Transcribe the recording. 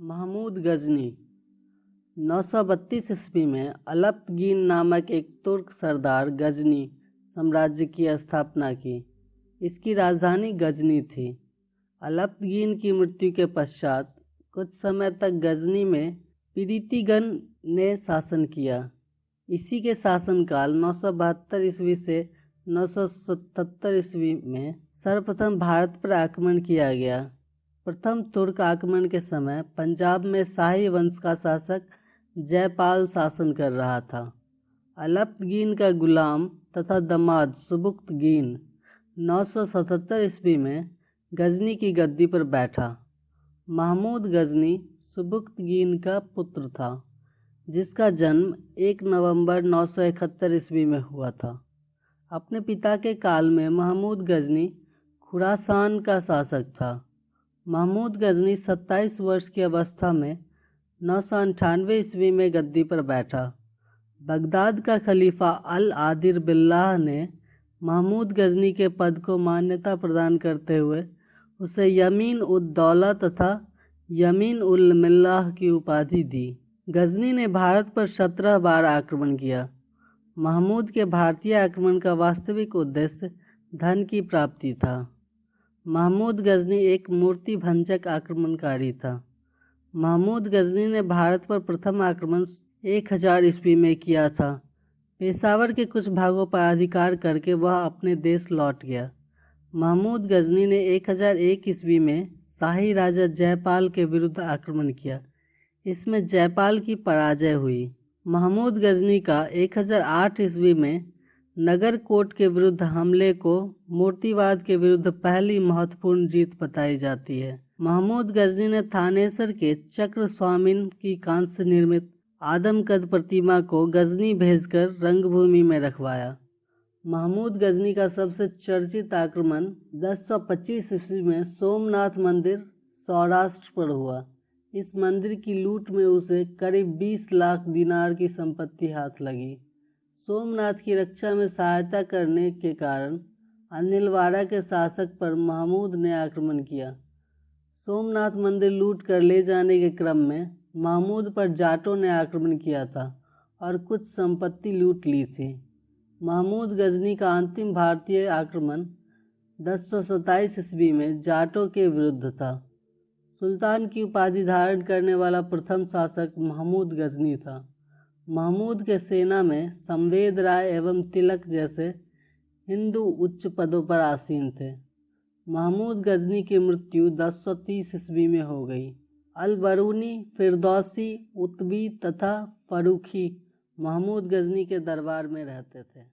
महमूद गजनी 932 ईस्वी में अलप्तगीन नामक एक तुर्क सरदार गजनी साम्राज्य की स्थापना की। इसकी राजधानी गजनी थी। अलप्तगीन की मृत्यु के पश्चात कुछ समय तक गजनी में पीरितिगन ने शासन किया। इसी के शासनकाल 972 ईस्वी से 977 ईस्वी में सर्वप्रथम भारत पर आक्रमण किया गया। प्रथम तुर्क आक्रमण के समय पंजाब में शाही वंश का शासक जयपाल शासन कर रहा था। अलप्तगीन का गुलाम तथा दामाद सुबुक्तगीन 977 ईस्वी में गजनी की गद्दी पर बैठा। महमूद गजनी सुबुक्तगीन का पुत्र था, जिसका जन्म 1 नवंबर 971 ईस्वी में हुआ था। अपने पिता के काल में महमूद गजनी खुरासान का शासक था। महमूद गजनी 27 वर्ष की अवस्था में 998 ईस्वी में गद्दी पर बैठा। बगदाद का खलीफा अल आदिर बिल्लाह ने महमूद गजनी के पद को मान्यता प्रदान करते हुए उसे यमीन उद दौला तथा यमीन उल मिल्लाह की उपाधि दी। गजनी ने भारत पर 17 बार आक्रमण किया। महमूद के भारतीय आक्रमण का वास्तविक उद्देश्य धन की प्राप्ति था। महमूद गजनी एक मूर्ति भंजक आक्रमणकारी था। महमूद गजनी ने भारत पर प्रथम आक्रमण 1000 ईस्वी में किया था। पेशावर के कुछ भागों पर अधिकार करके वह अपने देश लौट गया। महमूद गजनी ने 1001 ईस्वी में शाही राजा जयपाल के विरुद्ध आक्रमण किया। इसमें जयपाल की पराजय हुई। महमूद गजनी का 1008 ईस्वी में नगरकोट के विरुद्ध हमले को मूर्तिवाद के विरुद्ध पहली महत्वपूर्ण जीत बताई जाती है। महमूद गजनी ने थानेसर के चक्र स्वामिन की कांस्य निर्मित आदमकद प्रतिमा को गजनी भेजकर रंगभूमि में रखवाया। महमूद गजनी का सबसे चर्चित आक्रमण 1025 ईस्वी में सोमनाथ मंदिर सौराष्ट्र पर हुआ। इस मंदिर की लूट में उसे करीब 20 लाख दिनार की संपत्ति हाथ लगी। सोमनाथ की रक्षा में सहायता करने के कारण अनिलवाड़ा के शासक पर महमूद ने आक्रमण किया। सोमनाथ मंदिर लूट कर ले जाने के क्रम में महमूद पर जाटों ने आक्रमण किया था और कुछ संपत्ति लूट ली थी। महमूद गजनी का अंतिम भारतीय आक्रमण 1027 ईस्वी में जाटों के विरुद्ध था। सुल्तान की उपाधि धारण करने वाला प्रथम शासक महमूद गजनी था। महमूद के सेना में संवेद राय एवं तिलक जैसे हिंदू उच्च पदों पर आसीन थे। महमूद गजनी की मृत्यु 1030 ईस्वी में हो गई। अल-बरूनी, फिरदौसी, उतबी तथा फरूखी महमूद गजनी के दरबार में रहते थे।